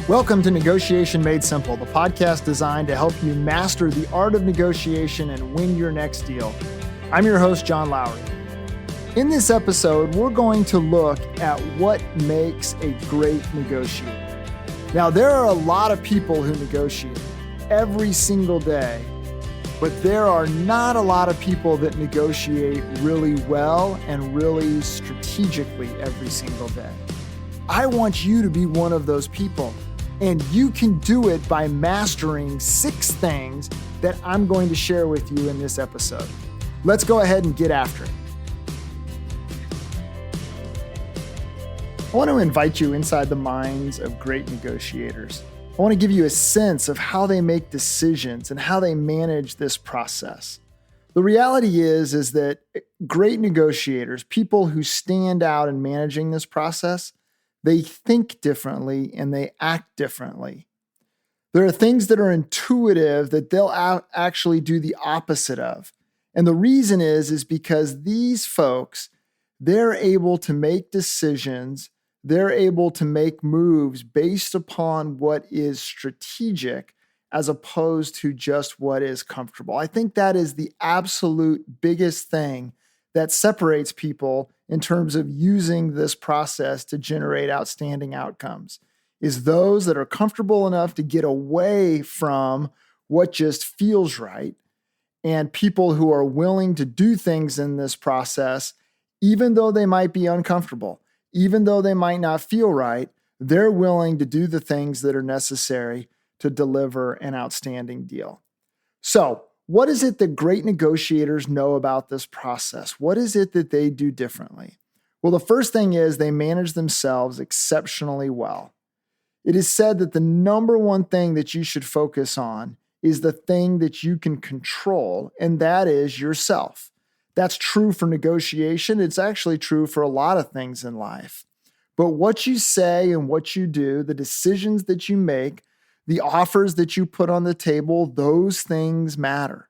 Welcome to Negotiation Made Simple, the podcast designed to help you master the art of negotiation and win your next deal. I'm your host, John Lowry. In this episode, we're going to look at what makes a great negotiator. Now, there are a lot of people who negotiate every single day, but there are not a lot of people that negotiate really well and really strategically every single day. I want you to be one of those people. And you can do it by mastering 6 things that I'm going to share with you in this episode. Let's go ahead and get after it. I want to invite you inside the minds of great negotiators. I want to give you a sense of how they make decisions and how they manage this process. The reality is that great negotiators, people who stand out in managing this process, they think differently and they act differently. There are things that are intuitive that they'll actually do the opposite of. And the reason is because these folks, they're able to make decisions, they're able to make moves based upon what is strategic as opposed to just what is comfortable. I think that is the absolute biggest thing that separates people in terms of using this process to generate outstanding outcomes, is those that are comfortable enough to get away from what just feels right, and people who are willing to do things in this process, even though they might be uncomfortable, even though they might not feel right, they're willing to do the things that are necessary to deliver an outstanding deal. So, what is it that great negotiators know about this process? What is it that they do differently? Well, the first thing is they manage themselves exceptionally well. It is said that the number one thing that you should focus on is the thing that you can control, and that is yourself. That's true for negotiation. It's actually true for a lot of things in life. But what you say and what you do, the decisions that you make, the offers that you put on the table, those things matter.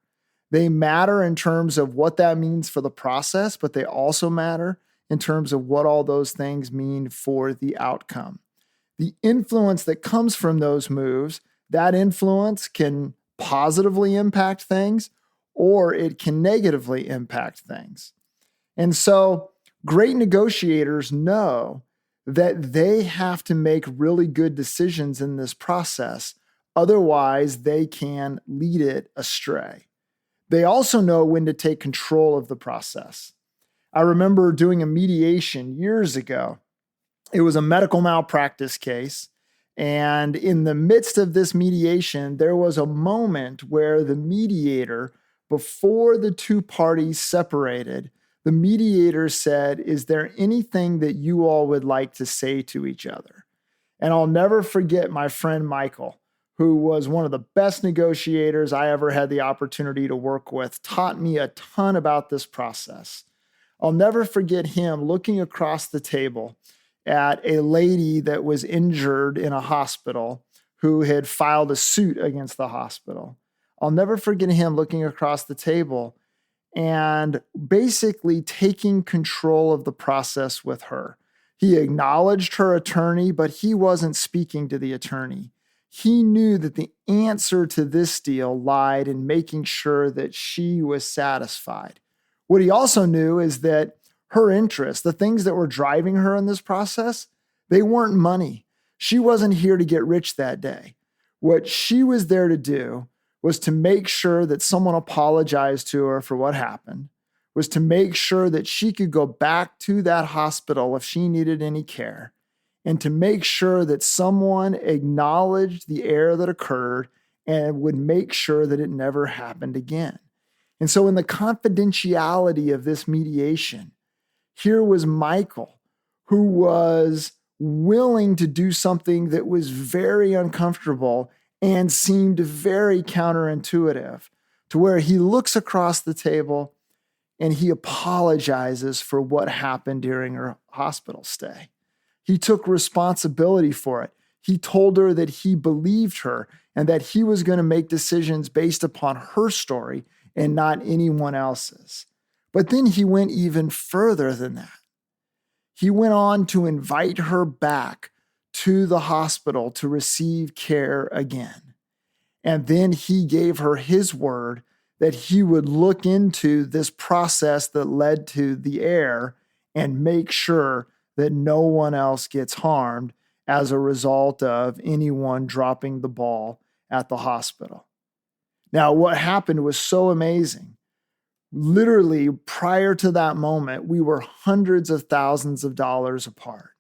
They matter in terms of what that means for the process, but they also matter in terms of what all those things mean for the outcome. The influence that comes from those moves, that influence can positively impact things or it can negatively impact things. And so great negotiators know that they have to make really good decisions in this process. Otherwise, they can lead it astray. They also know when to take control of the process. I remember doing a mediation years ago. It was a medical malpractice case. And in the midst of this mediation, there was a moment where the mediator, before the two parties separated, the mediator said, "Is there anything that you all would like to say to each other?" And I'll never forget my friend Michael, who was one of the best negotiators I ever had the opportunity to work with, taught me a ton about this process. I'll never forget him looking across the table at a lady that was injured in a hospital who had filed a suit against the hospital. I'll never forget him looking across the table and basically taking control of the process with her. He acknowledged her attorney, but he wasn't speaking to the attorney. He knew that the answer to this deal lied in making sure that she was satisfied. What he also knew is that her interests, the things that were driving her in this process, they weren't money. She wasn't here to get rich that day. What she was there to do was to make sure that someone apologized to her for what happened, was to make sure that she could go back to that hospital if she needed any care, and to make sure that someone acknowledged the error that occurred and would make sure that it never happened again. And so in the confidentiality of this mediation, here was Michael, who was willing to do something that was very uncomfortable and seemed very counterintuitive, to where he looks across the table and he apologizes for what happened during her hospital stay. He took responsibility for it. He told her that he believed her and that he was going to make decisions based upon her story and not anyone else's. But then he went even further than that. He went on to invite her back to the hospital to receive care again. And then he gave her his word that he would look into this process that led to the error and make sure that no one else gets harmed as a result of anyone dropping the ball at the hospital. Now, what happened was so amazing. Literally, prior to that moment, we were hundreds of thousands of dollars apart.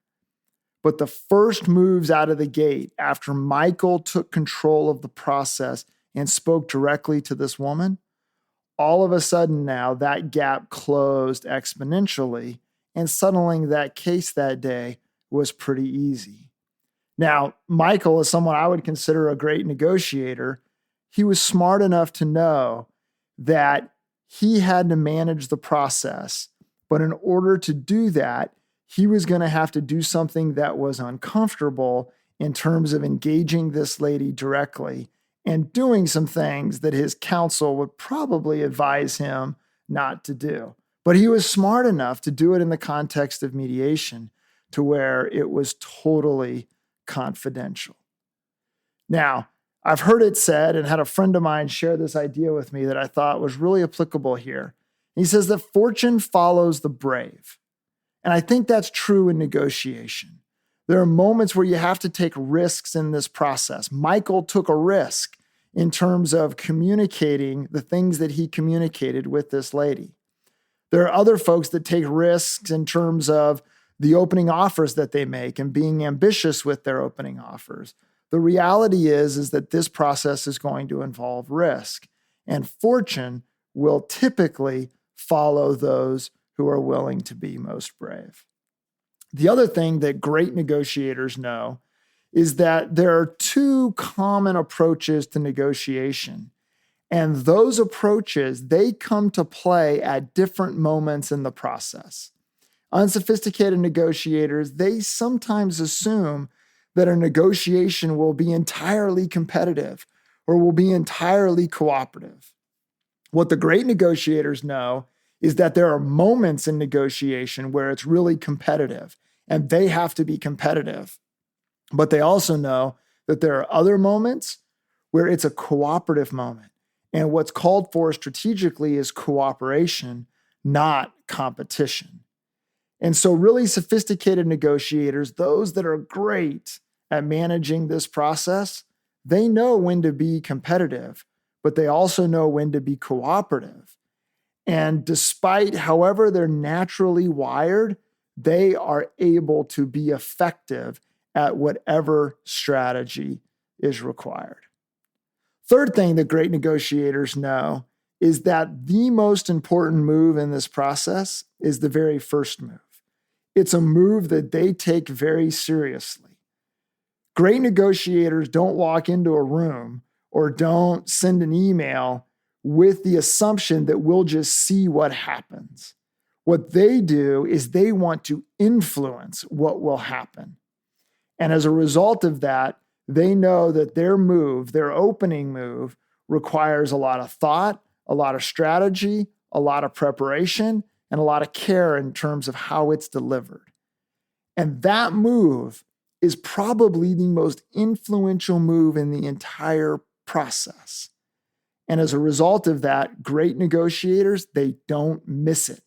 But the first moves out of the gate after Michael took control of the process and spoke directly to this woman, all of a sudden now that gap closed exponentially, and settling that case that day was pretty easy. Now, Michael is someone I would consider a great negotiator. He was smart enough to know that he had to manage the process, but in order to do that, he was going to have to do something that was uncomfortable in terms of engaging this lady directly and doing some things that his counsel would probably advise him not to do. But he was smart enough to do it in the context of mediation to where it was totally confidential. Now, I've heard it said and had a friend of mine share this idea with me that I thought was really applicable here. He says that fortune follows the brave. And I think that's true in negotiation. There are moments where you have to take risks in this process. Michael took a risk in terms of communicating the things that he communicated with this lady. There are other folks that take risks in terms of the opening offers that they make and being ambitious with their opening offers. The reality is that this process is going to involve risk, and fortune will typically follow those who are willing to be most brave. The other thing that great negotiators know is that there are two common approaches to negotiation. And those approaches, they come to play at different moments in the process. Unsophisticated negotiators, they sometimes assume that a negotiation will be entirely competitive or will be entirely cooperative. What the great negotiators know is that there are moments in negotiation where it's really competitive and they have to be competitive. But they also know that there are other moments where it's a cooperative moment. And what's called for strategically is cooperation, not competition. And so really sophisticated negotiators, those that are great at managing this process, they know when to be competitive, but they also know when to be cooperative. And despite however they're naturally wired, they are able to be effective at whatever strategy is required. Third thing that great negotiators know is that the most important move in this process is the very first move. It's a move that they take very seriously. Great negotiators don't walk into a room or don't send an email with the assumption that we'll just see what happens. What they do is they want to influence what will happen. And as a result of that, they know that their move, their opening move, requires a lot of thought, a lot of strategy, a lot of preparation, and a lot of care in terms of how it's delivered. And that move is probably the most influential move in the entire process. And as a result of that, great negotiators, they don't miss it.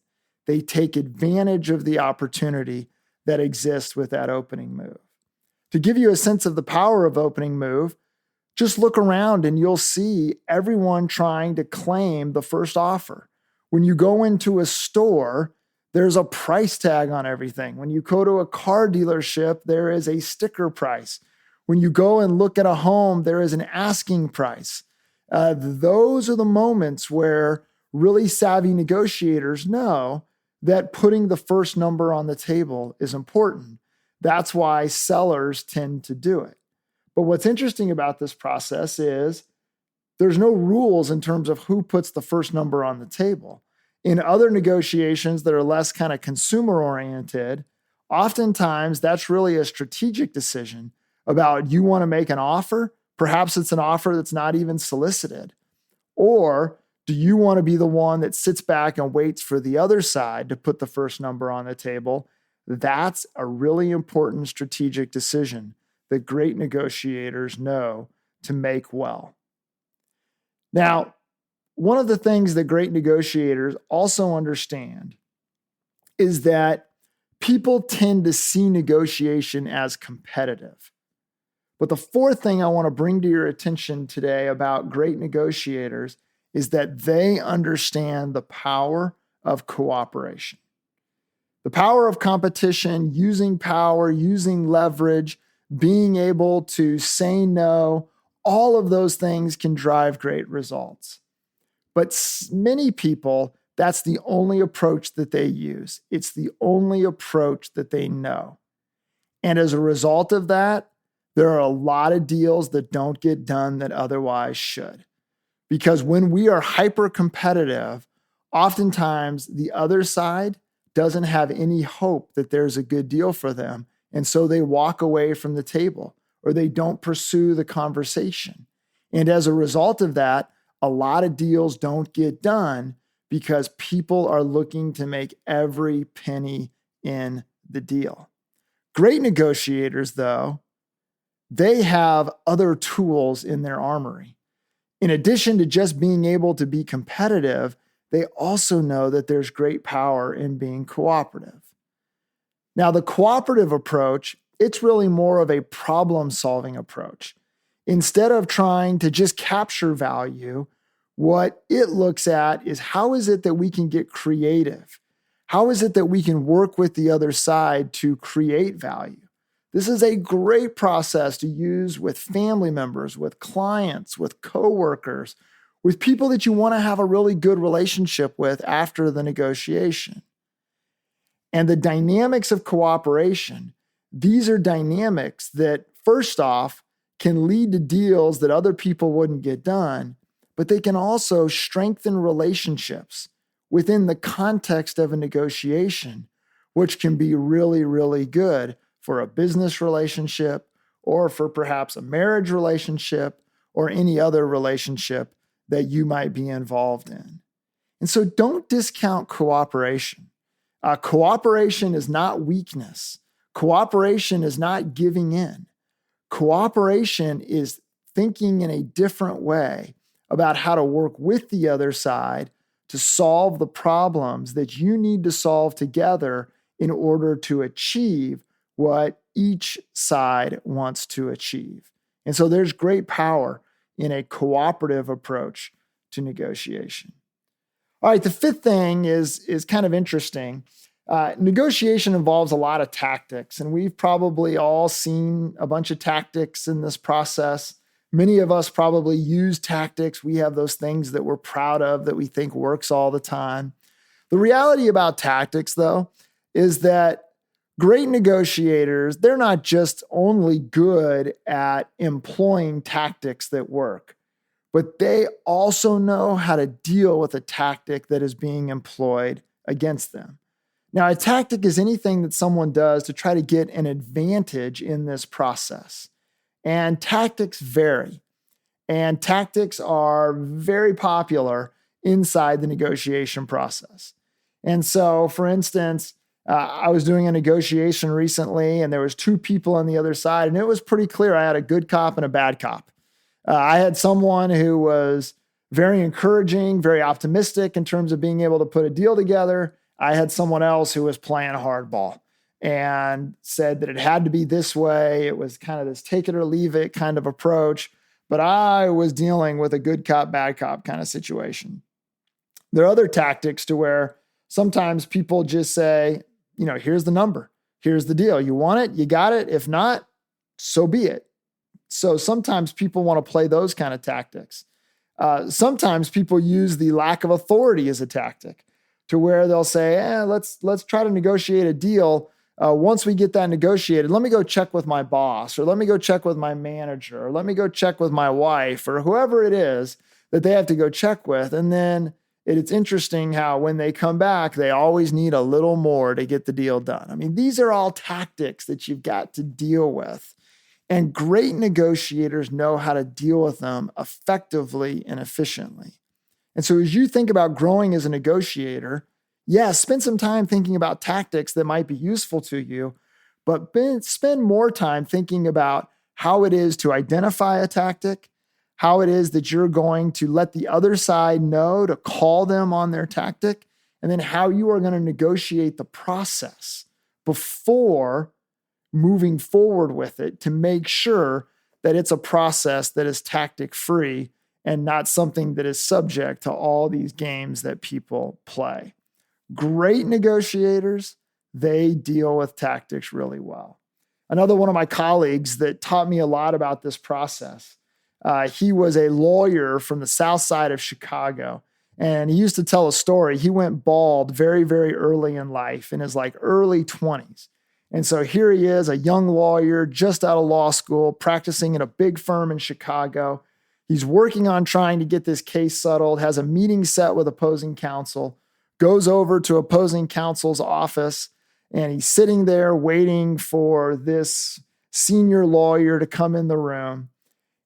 They take advantage of the opportunity that exists with that opening move. To give you a sense of the power of opening move, just look around and you'll see everyone trying to claim the first offer. When you go into a store, there's a price tag on everything. When you go to a car dealership, there is a sticker price. When you go and look at a home, there is an asking price. Those are the moments where really savvy negotiators know that putting the first number on the table is important. That's why sellers tend to do it. But what's interesting about this process is there's no rules in terms of who puts the first number on the table. In other negotiations that are less kind of consumer oriented, oftentimes that's really a strategic decision about you want to make an offer. Perhaps it's an offer that's not even solicited. Or do you want to be the one that sits back and waits for the other side to put the first number on the table? That's a really important strategic decision that great negotiators know to make well. Now, one of the things that great negotiators also understand is that people tend to see negotiation as competitive. But the fourth thing I want to bring to your attention today about great negotiators is that they understand the power of cooperation. The power of competition, using power, using leverage, being able to say no, all of those things can drive great results. But many people, that's the only approach that they use. It's the only approach that they know. And as a result of that, there are a lot of deals that don't get done that otherwise should. Because when we are hyper competitive, oftentimes the other side doesn't have any hope that there's a good deal for them. And so they walk away from the table or they don't pursue the conversation. And as a result of that, a lot of deals don't get done because people are looking to make every penny in the deal. Great negotiators, though, they have other tools in their armory. In addition to just being able to be competitive, they also know that there's great power in being cooperative. Now, the cooperative approach, it's really more of a problem-solving approach. Instead of trying to just capture value, what it looks at is how is it that we can get creative? How is it that we can work with the other side to create value? This is a great process to use with family members, with clients, with coworkers, with people that you want to have a really good relationship with after the negotiation. And the dynamics of cooperation, these are dynamics that, first off, can lead to deals that other people wouldn't get done, but they can also strengthen relationships within the context of a negotiation, which can be really, really good for a business relationship or for perhaps a marriage relationship or any other relationship that you might be involved in. And so don't discount cooperation. Cooperation is not weakness. Cooperation is not giving in. Cooperation is thinking in a different way about how to work with the other side to solve the problems that you need to solve together in order to achieve what each side wants to achieve. And so there's great power in a cooperative approach to negotiation. All right, the fifth thing is kind of interesting. Negotiation involves a lot of tactics, and we've probably all seen a bunch of tactics in this process. Many of us probably use tactics. We have those things that we're proud of that we think works all the time. The reality about tactics, though, is that great negotiators, they're not just only good at employing tactics that work, but they also know how to deal with a tactic that is being employed against them. Now, a tactic is anything that someone does to try to get an advantage in this process. And tactics vary. And tactics are very popular inside the negotiation process. And so, for instance, I was doing a negotiation recently and there was two people on the other side, and it was pretty clear I had a good cop and a bad cop. I had someone who was very encouraging, very optimistic in terms of being able to put a deal together. I had someone else who was playing hardball and said that it had to be this way. It was kind of this take it or leave it kind of approach. But I was dealing with a good cop, bad cop kind of situation. There are other tactics to where sometimes people just say, here's the number. Here's the deal. You want it? You got it. If not, so be it. So sometimes people want to play those kind of tactics. Sometimes people use the lack of authority as a tactic to where they'll say, let's try to negotiate a deal. Once we get that negotiated, let me go check with my boss, or let me go check with my manager, or let me go check with my wife, or whoever it is that they have to go check with. And then it's interesting how when they come back, they always need a little more to get the deal done. I mean, these are all tactics that you've got to deal with. And great negotiators know how to deal with them effectively and efficiently. And so as you think about growing as a negotiator, Yes, spend some time thinking about tactics that might be useful to you, but spend more time thinking about how it is to identify a tactic, how it is that you're going to let the other side know to call them on their tactic, and then how you are going to negotiate the process before moving forward with it to make sure that it's a process that is tactic free and not something that is subject to all these games that people play. Great negotiators, they deal with tactics really well. Another one of my colleagues that taught me a lot about this process, he was a lawyer from the south side of Chicago. And he used to tell a story. He went bald very, very early in life, in his early 20s. And so here he is, a young lawyer just out of law school, practicing in a big firm in Chicago. He's working on trying to get this case settled, has a meeting set with opposing counsel, goes over to opposing counsel's office, and he's sitting there waiting for this senior lawyer to come in the room.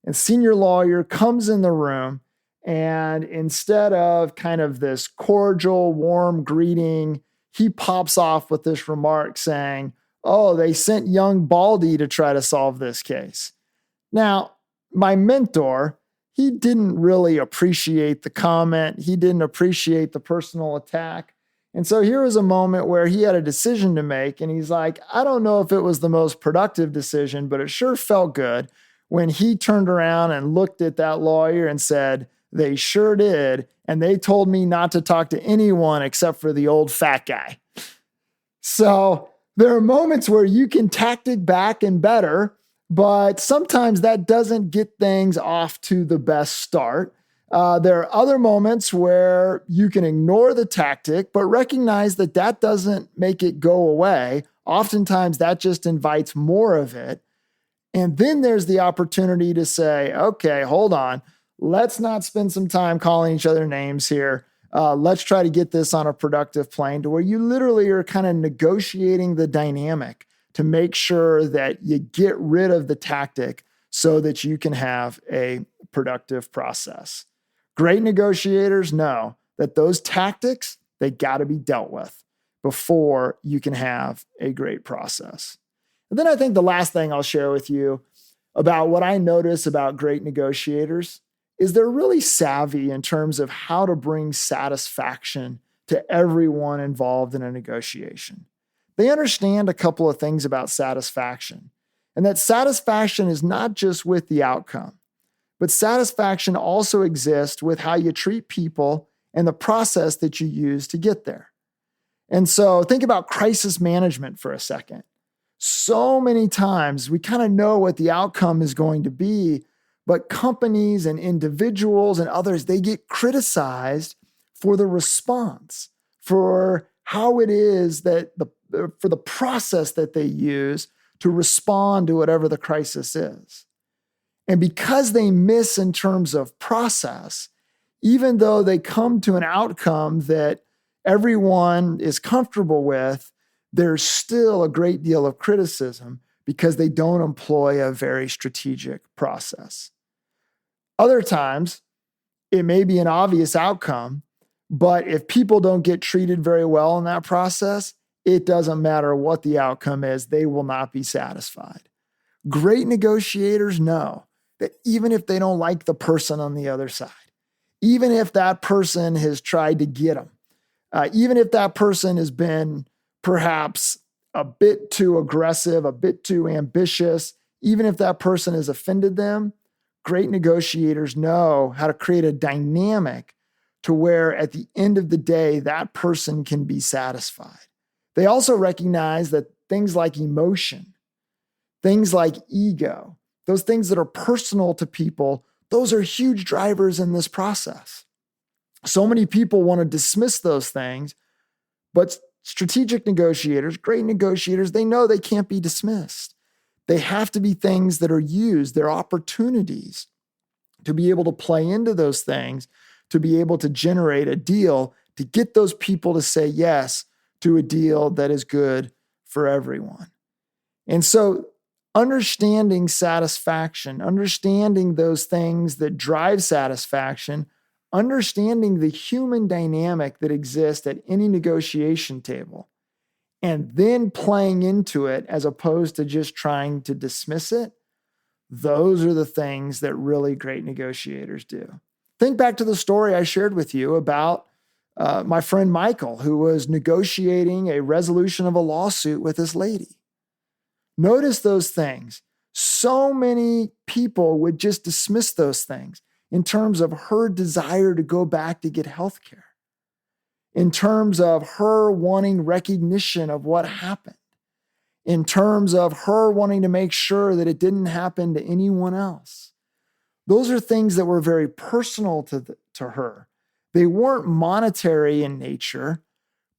And senior lawyer comes in the room, and instead of kind of this cordial, warm greeting, he pops off with this remark saying, "Oh, they sent young Baldy to try to solve this case." Now, my mentor, he didn't really appreciate the comment. He didn't appreciate the personal attack. And so here was a moment where he had a decision to make. And he's like, I don't know if it was the most productive decision, but it sure felt good when he turned around and looked at that lawyer and said, "They sure did. And they told me not to talk to anyone except for the old fat guy." So there are moments where you can tactic back and better, but sometimes that doesn't get things off to the best start. There are other moments where you can ignore the tactic, but recognize that that doesn't make it go away. Oftentimes that just invites more of it. And then there's the opportunity to say, okay, hold on. Let's not spend some time calling each other names here. Let's try to get this on a productive plane to where you literally are kind of negotiating the dynamic to make sure that you get rid of the tactic so that you can have a productive process. Great negotiators know that those tactics, they got to be dealt with before you can have a great process. And then I think the last thing I'll share with you about what I notice about great negotiators is they're really savvy in terms of how to bring satisfaction to everyone involved in a negotiation. They understand a couple of things about satisfaction, and that satisfaction is not just with the outcome, but satisfaction also exists with how you treat people and the process that you use to get there. And so think about crisis management for a second. So many times we kind of know what the outcome is going to be, but companies and individuals and others, they get criticized for the response, for how it is that for the process that they use to respond to whatever the crisis is. And because they miss in terms of process, even though they come to an outcome that everyone is comfortable with, there's still a great deal of criticism because they don't employ a very strategic process. Other times, it may be an obvious outcome, but if people don't get treated very well in that process, it doesn't matter what the outcome is, they will not be satisfied. Great negotiators know that even if they don't like the person on the other side, even if that person has tried to get them, even if that person has been perhaps a bit too aggressive, a bit too ambitious, even if that person has offended them, great negotiators know how to create a dynamic to where at the end of the day, that person can be satisfied. They also recognize that things like emotion, things like ego, those things that are personal to people, those are huge drivers in this process. So many people want to dismiss those things, but strategic negotiators, great negotiators, they know they can't be dismissed. They have to be things that are used, they're opportunities to be able to play into those things, to be able to generate a deal, to get those people to say yes to a deal that is good for everyone. And so understanding satisfaction, understanding those things that drive satisfaction understanding the human dynamic that exists at any negotiation table, and then playing into it as opposed to just trying to dismiss it, those are the things that really great negotiators do. Think back to the story I shared with you about my friend Michael, who was negotiating a resolution of a lawsuit with this lady. Notice those things. So many people would just dismiss those things in terms of her desire to go back to get health care, in terms of her wanting recognition of what happened, in terms of her wanting to make sure that it didn't happen to anyone else. Those are things that were very personal to her. They weren't monetary in nature,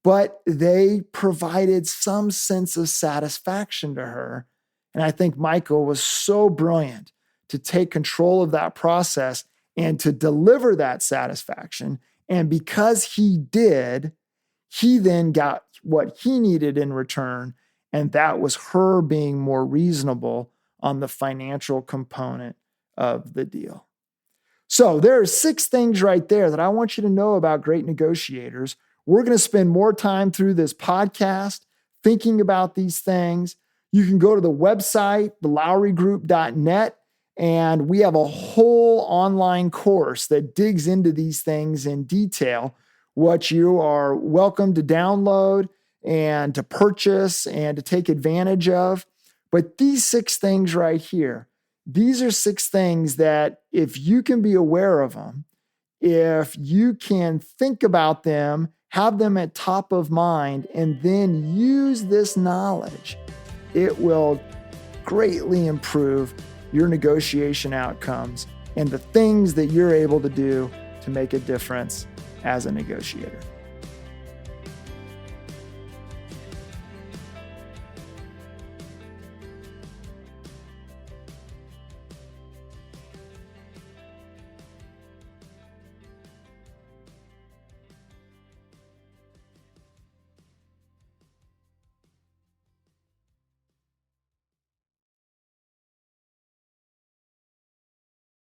but they provided some sense of satisfaction to her. And I think Michael was so brilliant to take control of that process and to deliver that satisfaction. And because he did, he then got what he needed in return. And that was her being more reasonable on the financial component of the deal. So there are 6 things right there that I want you to know about great negotiators. We're going to spend more time through this podcast thinking about these things. You can go to the website, thelowrygroup.net, and we have a whole online course that digs into these things in detail, what you are welcome to download and to purchase and to take advantage of. But these 6 things right here, these are 6 things that if you can be aware of them, if you can think about them, have them at top of mind, and then use this knowledge, it will greatly improve your negotiation outcomes and the things that you're able to do to make a difference as a negotiator.